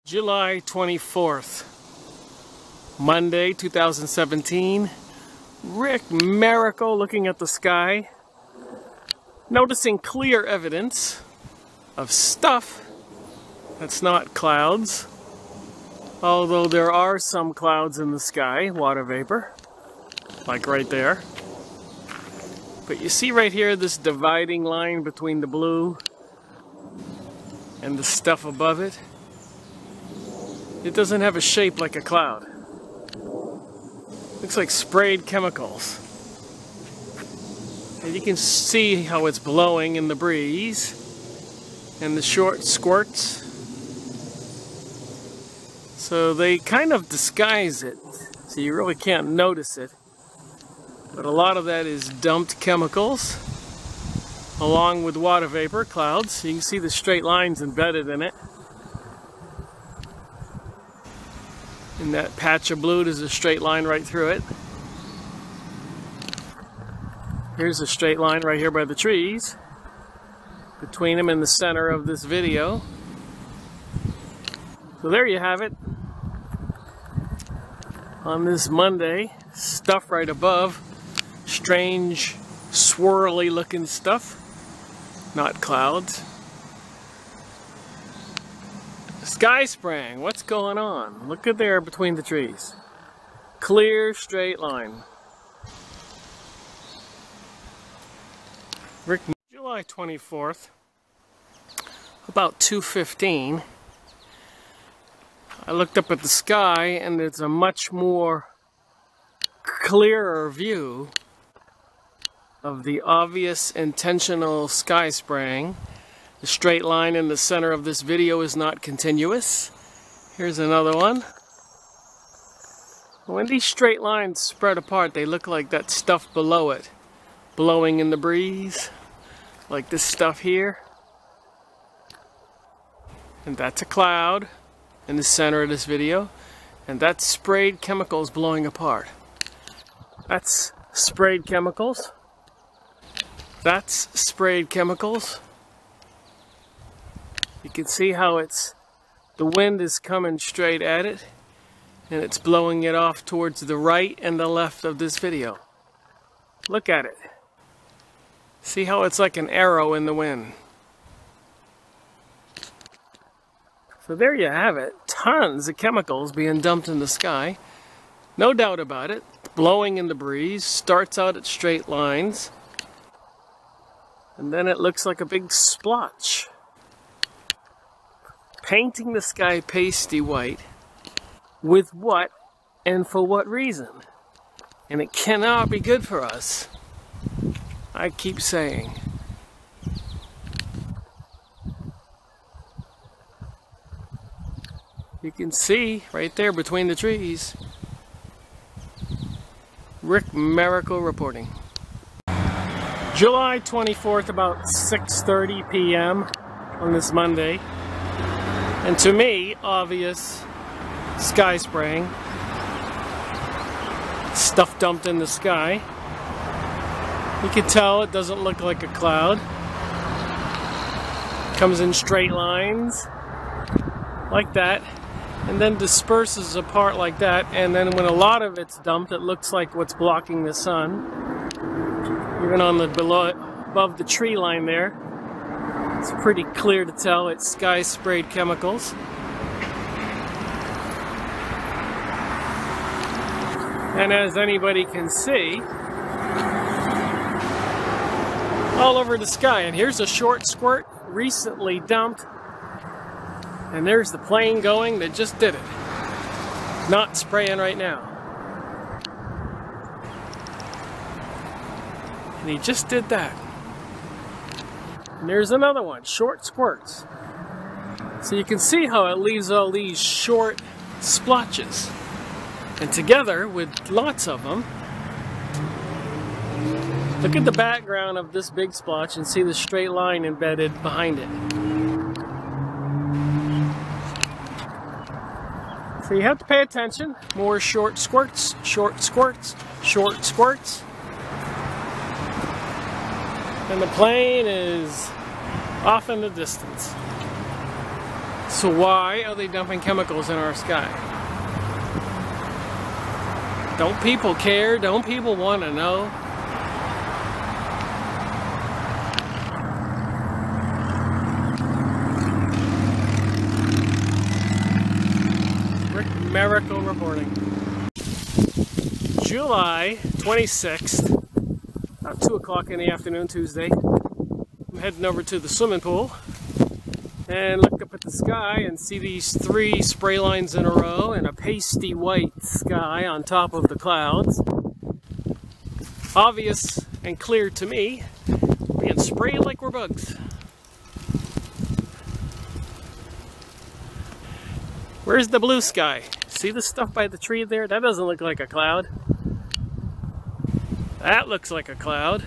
July 24th, Monday 2017. Rick Miracle looking at the sky, noticing clear evidence of stuff that's not clouds, although there are some clouds in the sky, water vapor, like right there. But you see right here this dividing line between the blue and the stuff above it. It doesn't have a shape like a cloud. Looks like sprayed chemicals. And you can see how it's blowing in the breeze and the short squirts. So they kind of disguise it, so you really can't notice it. But a lot of that is dumped chemicals along with water vapor, clouds. You can see the straight lines embedded in it. In that patch of blue, there's a straight line right through it. Here's a straight line right here by the trees, between them in the center of this video. So there you have it. On this Monday, stuff right above, strange, swirly looking stuff, not clouds. Sky spraying, what's going on? Look at there between the trees. Clear, straight line. July 24th, about 2:15, I looked up at the sky and it's a much more clearer view of the obvious intentional sky spraying. The straight line in the center of this video is not continuous. Here's another one. When these straight lines spread apart, they look like that stuff below it, blowing in the breeze, like this stuff here. And that's a cloud in the center of this video, and that's sprayed chemicals blowing apart. That's sprayed chemicals. That's sprayed chemicals. You can see how the wind is coming straight at it, and it's blowing it off towards the right and the left of this video. Look at it. See how it's like an arrow in the wind. So there you have it. Tons of chemicals being dumped in the sky. No doubt about it. Blowing in the breeze. Starts out at straight lines. And then it looks like a big splotch. Painting the sky pasty white. With what and for what reason? And it cannot be good for us. I keep saying. You can see right there between the trees. Rick Miracle reporting. July 24th, about 6:30 p.m. on this Monday. And to me, obvious sky spraying. Stuff dumped in the sky. You can tell it doesn't look like a cloud. Comes in straight lines, like that, and then disperses apart like that. And then when a lot of it's dumped, it looks like what's blocking the sun. Even on the above the tree line there, it's pretty clear to tell it's sky sprayed chemicals. And as anybody can see, all over the sky. And here's a short squirt recently dumped. And there's the plane going that just did it. Not spraying right now. And he just did that. And there's another one, short squirts. So you can see how it leaves all these short splotches. And together with lots of them, look at the background of this big splotch and see the straight line embedded behind it. So you have to pay attention. More short squirts, short squirts, short squirts. And the plane is off in the distance. So why are they dumping chemicals in our sky? Don't people care? Don't people want to know? Rick Miracle reporting. July 26th, about 2 o'clock in the afternoon, Tuesday. I'm heading over to the swimming pool and look up at the sky and see these 3 spray lines in a row and a pasty white sky on top of the clouds. Obvious and clear to me, being sprayed like we're bugs. Where's the blue sky? See the stuff by the tree there? That doesn't look like a cloud. That looks like a cloud.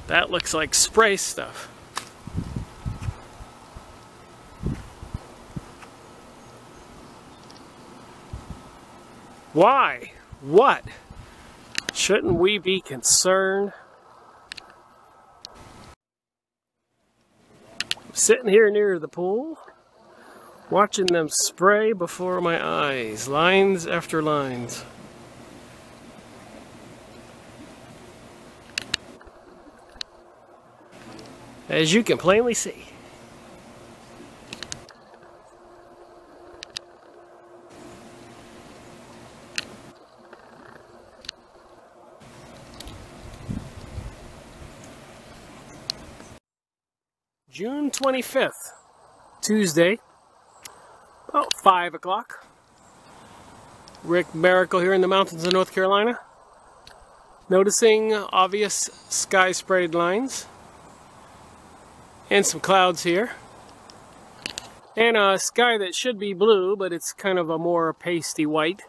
That looks like spray stuff. Why? What? Shouldn't we be concerned? I'm sitting here near the pool, watching them spray before my eyes, lines after lines. As you can plainly see. June 25th, Tuesday, about 5 o'clock. Rick Miracle here in the mountains of North Carolina. Noticing obvious sky sprayed lines. And some clouds here. And a sky that should be blue, but it's kind of a more pasty white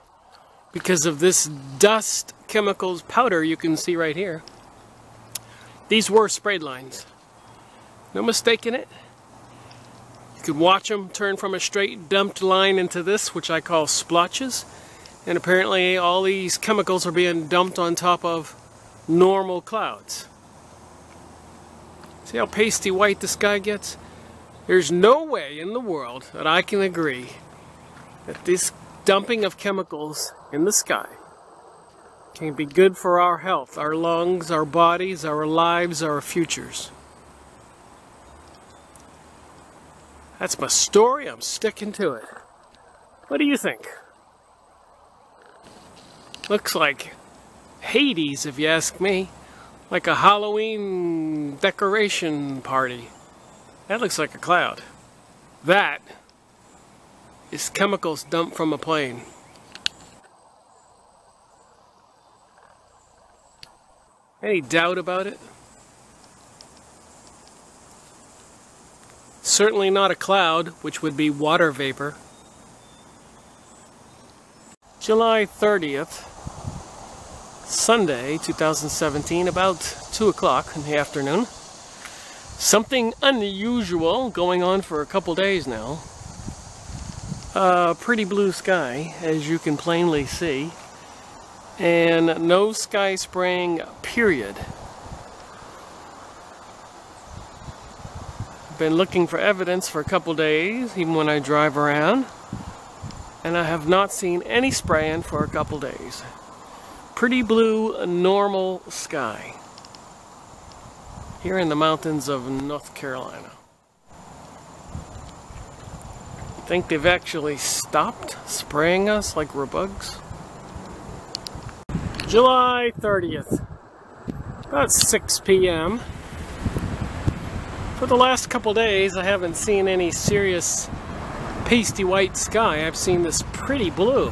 because of this dust chemicals powder you can see right here. These were sprayed lines. No mistaking it. You could watch them turn from a straight dumped line into this, which I call splotches. And apparently all these chemicals are being dumped on top of normal clouds. See how pasty white the sky gets? There's no way in the world that I can agree that this dumping of chemicals in the sky can be good for our health, our lungs, our bodies, our lives, our futures. That's my story. I'm sticking to it. What do you think? Looks like Hades, if you ask me. Like a Halloween decoration party. That looks like a cloud. That is chemicals dumped from a plane. Any doubt about it? Certainly not a cloud, which would be water vapor. July 30th, Sunday, 2017, about 2 o'clock in the afternoon. Something unusual going on for a couple days now. Pretty blue sky, as you can plainly see. And no sky spraying, period. Been looking for evidence for a couple days, even when I drive around, and I have not seen any spraying for a couple days. Pretty blue, normal sky here in the mountains of North Carolina. Think they've actually stopped spraying us like we're bugs? July 30th, about 6 p.m. For the last couple days, I haven't seen any serious pasty white sky. I've seen this pretty blue.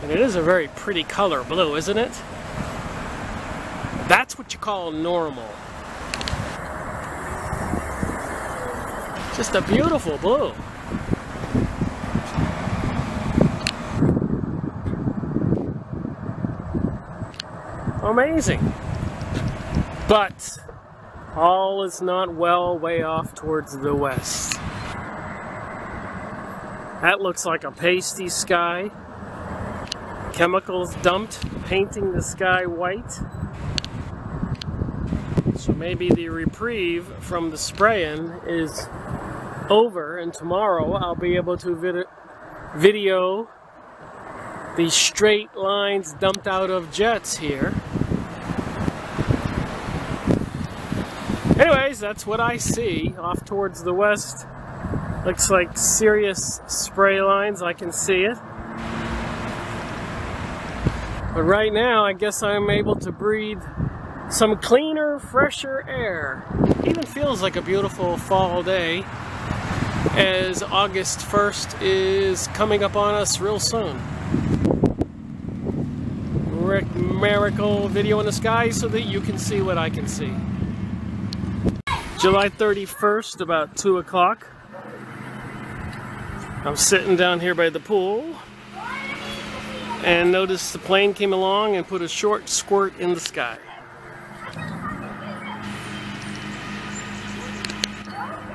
And it is a very pretty color, blue, isn't it? That's what you call normal. Just a beautiful blue. Amazing. But all is not well way off towards the west. That looks like a pasty sky. Chemicals dumped, painting the sky white. So maybe the reprieve from the spraying is over, and tomorrow I'll be able to video the straight lines dumped out of jets here. Anyways, that's what I see off towards the west. Looks like serious spray lines, I can see it. But right now, I guess I'm able to breathe some cleaner, fresher air. Even feels like a beautiful fall day, as August 1st is coming up on us real soon. Rick Miracle video in the sky so that you can see what I can see. July 31st, about 2 o'clock. I'm sitting down here by the pool and noticed the plane came along and put a short squirt in the sky.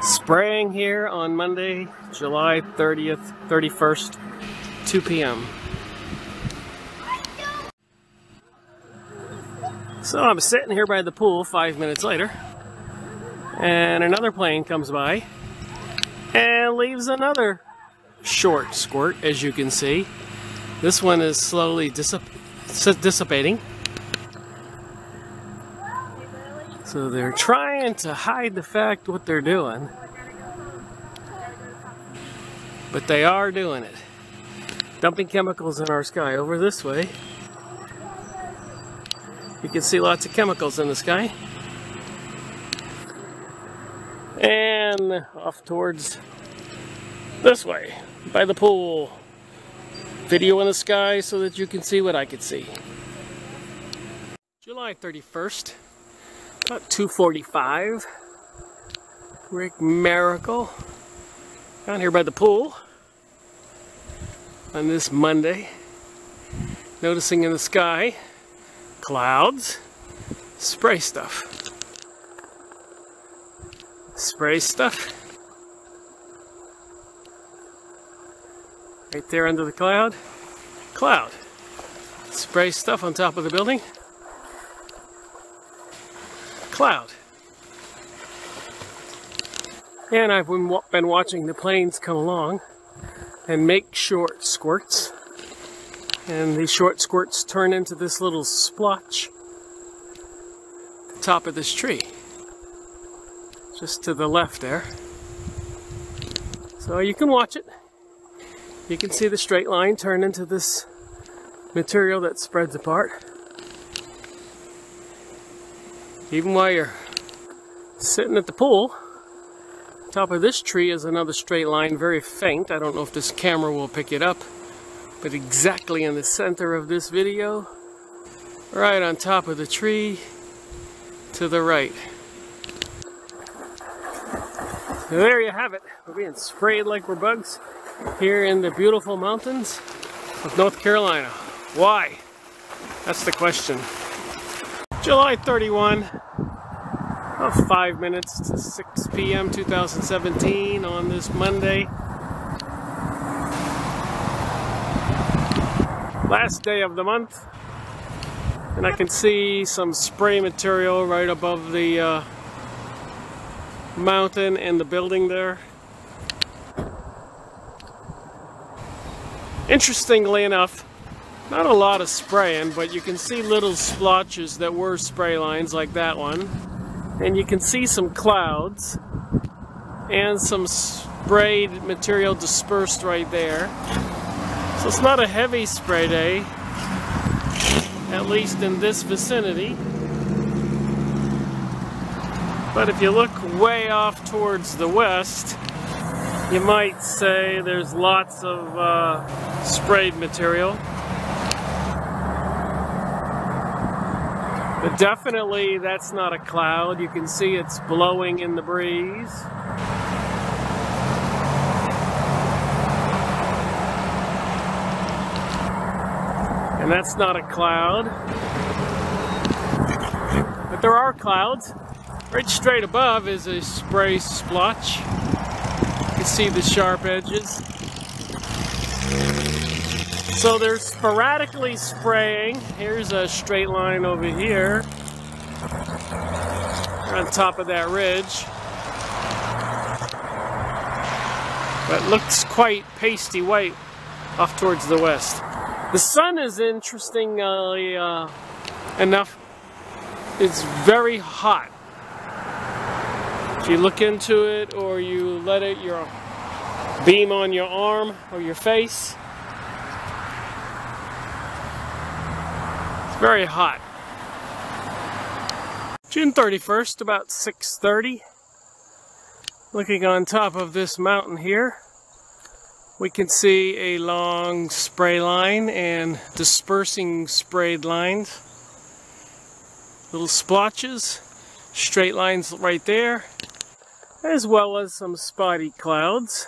Spraying here on Monday, July 31st, 2 p.m. So I'm sitting here by the pool 5 minutes later, and another plane comes by and leaves another short squirt, as you can see. This one is slowly dissipating. So they're trying to hide the fact what they're doing, but they are doing it. Dumping chemicals in our sky. Over this way, you can see lots of chemicals in the sky. And off towards this way, by the pool. Video in the sky so that you can see what I could see. July 31st, about 2:45. Rick Miracle down here by the pool on this Monday. Noticing in the sky clouds, spray stuff. Spray stuff. Right there under the cloud. Cloud. Spray stuff on top of the building. Cloud. And I've been watching the planes come along and make short squirts. And these short squirts turn into this little splotch at the top of this tree. Just to the left there. So you can watch it. You can see the straight line turn into this material that spreads apart. Even while you're sitting at the pool, top of this tree is another straight line, very faint. I don't know if this camera will pick it up, but exactly in the center of this video, right on top of the tree to the right. So there you have it. We're being sprayed like we're bugs here in the beautiful mountains of North Carolina. Why? That's the question. July 31, about 5 minutes to 6 p.m. 2017 on this Monday. Last day of the month. And I can see some spray material right above the mountain and the building there. Interestingly enough, not a lot of spraying, but you can see little splotches that were spray lines like that one. And you can see some clouds and some sprayed material dispersed right there. So it's not a heavy spray day, at least in this vicinity. But if you look way off towards the west, you might say there's lots of sprayed material. But definitely that's not a cloud. You can see it's blowing in the breeze. And that's not a cloud. But there are clouds. Right straight above is a spray splotch. You can see the sharp edges. So they're sporadically spraying. Here's a straight line over here on top of that ridge. but looks quite pasty white off towards the west. The sun is interestingly enough, it's very hot. If you look into it or you let it your beam on your arm or your face, it's very hot. June 31st, about 6:30. Looking on top of this mountain here, we can see a long spray line and dispersing sprayed lines. Little splotches, straight lines right there, as well as some spotty clouds.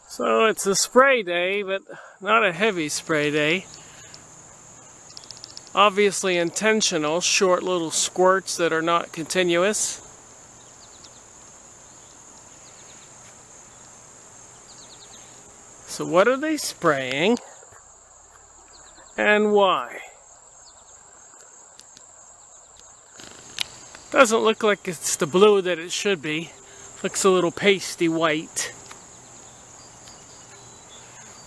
So it's a spray day, but not a heavy spray day. Obviously intentional, short little squirts that are not continuous. So what are they spraying and why? Doesn't look like it's the blue that it should be. Looks a little pasty white.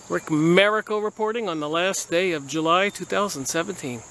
Rick Miracle reporting on the last day of July 2017.